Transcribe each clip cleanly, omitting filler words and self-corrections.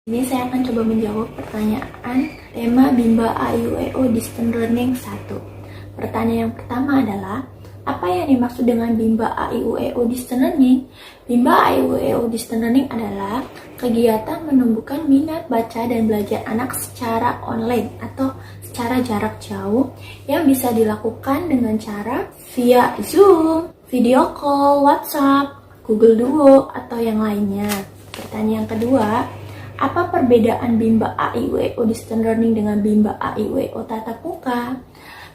Ini saya akan coba menjawab pertanyaan tema Bimba A.I.U.E.O Distance Learning 1. Pertanyaan yang pertama adalah, apa yang dimaksud dengan Bimba A.I.U.E.O Distance Learning? Bimba A.I.U.E.O Distance Learning adalah kegiatan menumbuhkan minat baca dan belajar anak secara online atau secara jarak jauh yang bisa dilakukan dengan cara via Zoom, video call, WhatsApp, Google Duo, atau yang lainnya. Pertanyaan kedua, apa perbedaan Bimba A.I.U.E.O Distance Learning dengan Bimba A.I.U.E.O tatap muka?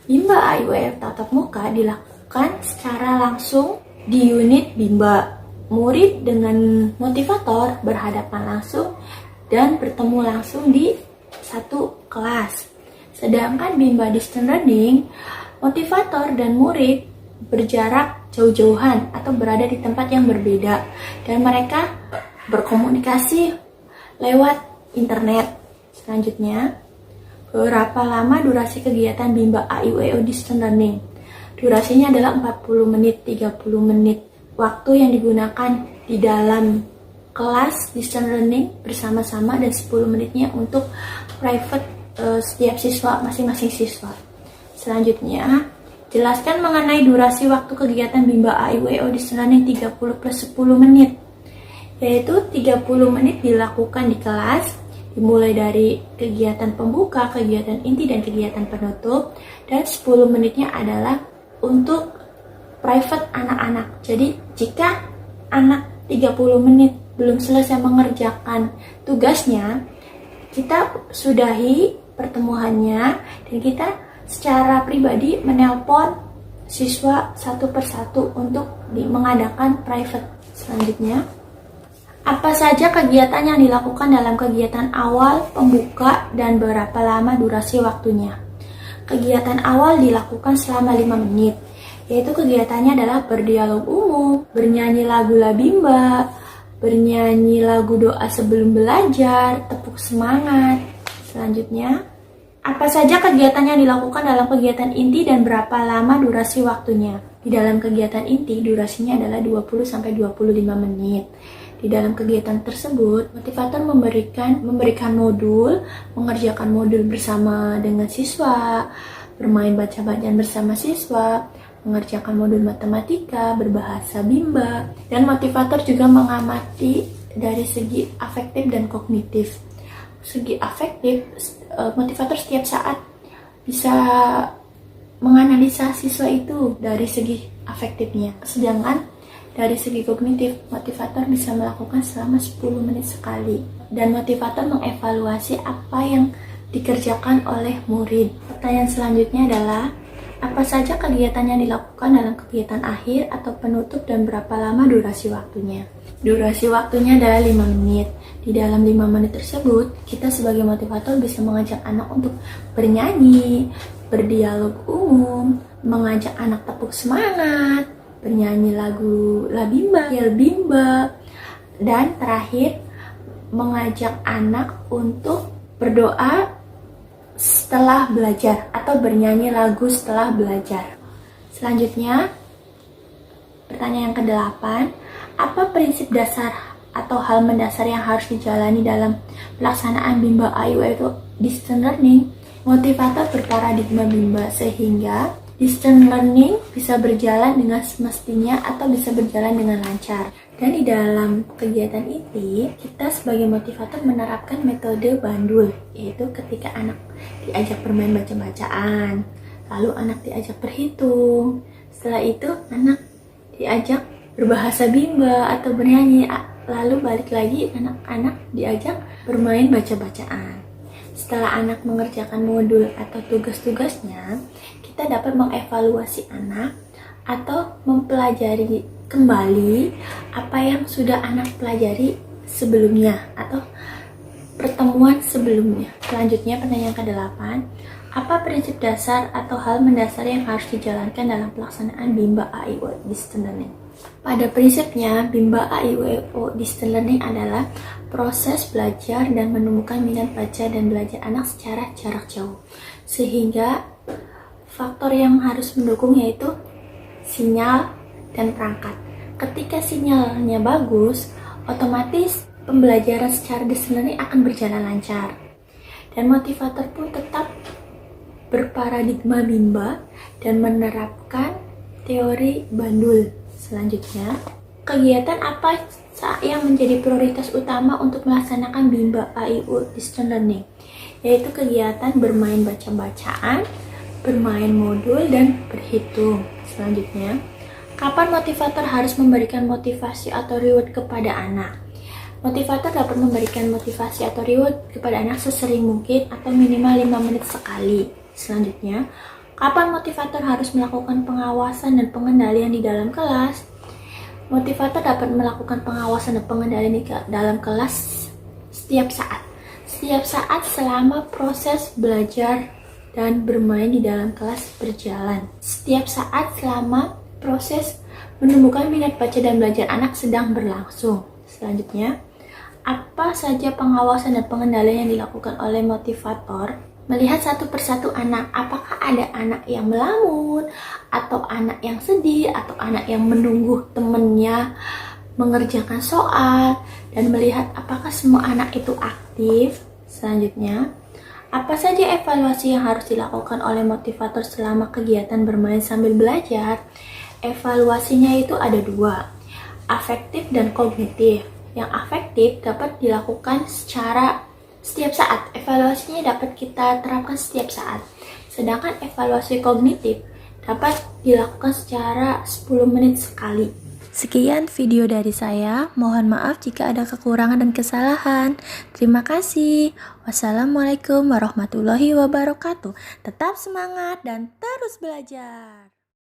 Bimba A.I.U.E.O tatap muka dilakukan secara langsung di unit Bimba. Murid dengan motivator berhadapan langsung dan bertemu langsung di satu kelas. Sedangkan Bimba Distance Learning, motivator dan murid berjarak jauh-jauhan atau berada di tempat yang berbeda dan mereka berkomunikasi lewat internet. Selanjutnya, berapa lama durasi kegiatan Bimba A.I.U.E.O Distance Learning? Durasinya adalah 40 menit, 30 menit. Waktu yang digunakan di dalam kelas distance learning bersama-sama dan 10 menitnya untuk private setiap siswa, masing-masing siswa. Selanjutnya, jelaskan mengenai durasi waktu kegiatan Bimba A.I.U.E.O Distance Learning 30 plus 10 menit. Yaitu 30 menit dilakukan di kelas, dimulai dari kegiatan pembuka, kegiatan inti, dan kegiatan penutup, dan 10 menitnya adalah untuk private anak-anak. Jadi jika anak 30 menit belum selesai mengerjakan tugasnya, kita sudahi pertemuannya dan kita secara pribadi menelpon siswa satu persatu untuk mengadakan private. Selanjutnya, apa saja kegiatan yang dilakukan dalam kegiatan awal, pembuka, dan berapa lama durasi waktunya? Kegiatan awal dilakukan selama 5 menit, yaitu kegiatannya adalah berdialog umum, bernyanyi lagu Labimba, bernyanyi lagu doa sebelum belajar, tepuk semangat. Selanjutnya, apa saja kegiatan yang dilakukan dalam kegiatan inti dan berapa lama durasi waktunya? Di dalam kegiatan inti, durasinya adalah 20-25 menit. Di dalam kegiatan tersebut, motivator memberikan modul, mengerjakan modul bersama dengan siswa, bermain baca-bacaan bersama siswa, mengerjakan modul matematika, berbahasa Bimba, dan motivator juga mengamati dari segi afektif dan kognitif. Segi afektif, motivator setiap saat bisa menganalisa siswa itu dari segi afektifnya. Sedangkan dari segi kognitif, motivator bisa melakukan selama 10 menit sekali. Dan motivator mengevaluasi apa yang dikerjakan oleh murid. Pertanyaan selanjutnya adalah, apa saja kegiatan yang dilakukan dalam kegiatan akhir atau penutup dan berapa lama durasi waktunya? Durasi waktunya adalah 5 menit. Di dalam 5 menit tersebut, kita sebagai motivator bisa mengajak anak untuk bernyanyi, berdialog umum, mengajak anak tepuk semangat, bernyanyi lagu Labimba, yel Bimba, dan terakhir mengajak anak untuk berdoa setelah belajar atau bernyanyi lagu setelah belajar. Selanjutnya, pertanyaan yang ke-8, apa prinsip dasar atau hal mendasar yang harus dijalani dalam pelaksanaan Bimba A.I.U.E.O Distance Learning? Motivator berparadigma Bimba sehingga distance learning bisa berjalan dengan semestinya atau bisa berjalan dengan lancar. Dan di dalam kegiatan ini, kita sebagai motivator menerapkan metode bandul, yaitu ketika anak diajak bermain baca-bacaan, lalu anak diajak berhitung, setelah itu anak diajak berbahasa Bimba atau bernyanyi, lalu balik lagi anak-anak diajak bermain baca-bacaan. Setelah anak mengerjakan modul atau tugas-tugasnya, kita dapat mengevaluasi anak atau mempelajari kembali apa yang sudah anak pelajari sebelumnya atau pertemuan sebelumnya. Selanjutnya, pertanyaan ke-8, apa prinsip dasar atau hal mendasar yang harus dijalankan dalam pelaksanaan Bimba A.I.U.E.O Distance Learning? Pada prinsipnya, Bimba A.I.U.E.O Distance Learning adalah proses belajar dan menemukan minat baca dan belajar anak secara jarak jauh. Sehingga faktor yang harus mendukung yaitu sinyal dan perangkat. Ketika sinyalnya bagus, otomatis pembelajaran secara distance learning akan berjalan lancar. Dan motivator pun tetap berparadigma Bimba dan menerapkan teori Bandul. Selanjutnya, kegiatan apa yang menjadi prioritas utama untuk melaksanakan Bimba AIU Distance Learning? Yaitu kegiatan bermain baca-bacaan, bermain modul, dan berhitung. Selanjutnya, kapan motivator harus memberikan motivasi atau reward kepada anak? Motivator dapat memberikan motivasi atau reward kepada anak sesering mungkin atau minimal 5 menit sekali. Selanjutnya, kapan motivator harus melakukan pengawasan dan pengendalian di dalam kelas? Motivator dapat melakukan pengawasan dan pengendalian di dalam kelas setiap saat. Setiap saat selama proses belajar dan bermain di dalam kelas berjalan. Setiap saat selama proses menumbuhkan minat baca dan belajar anak sedang berlangsung. Selanjutnya, apa saja pengawasan dan pengendalian yang dilakukan oleh motivator? Melihat satu persatu anak, apakah ada anak yang melamun, atau anak yang sedih, atau anak yang menunggu temannya mengerjakan soal, dan melihat apakah semua anak itu aktif. Selanjutnya, apa saja evaluasi yang harus dilakukan oleh motivator selama kegiatan bermain sambil belajar? Evaluasinya itu ada dua, afektif dan kognitif. Yang afektif dapat dilakukan secara setiap saat. Evaluasinya dapat kita terapkan setiap saat. Sedangkan evaluasi kognitif dapat dilakukan secara 10 menit sekali. Sekian video dari saya. Mohon maaf jika ada kekurangan dan kesalahan. Terima kasih. Wassalamualaikum warahmatullahi wabarakatuh. Tetap semangat dan terus belajar.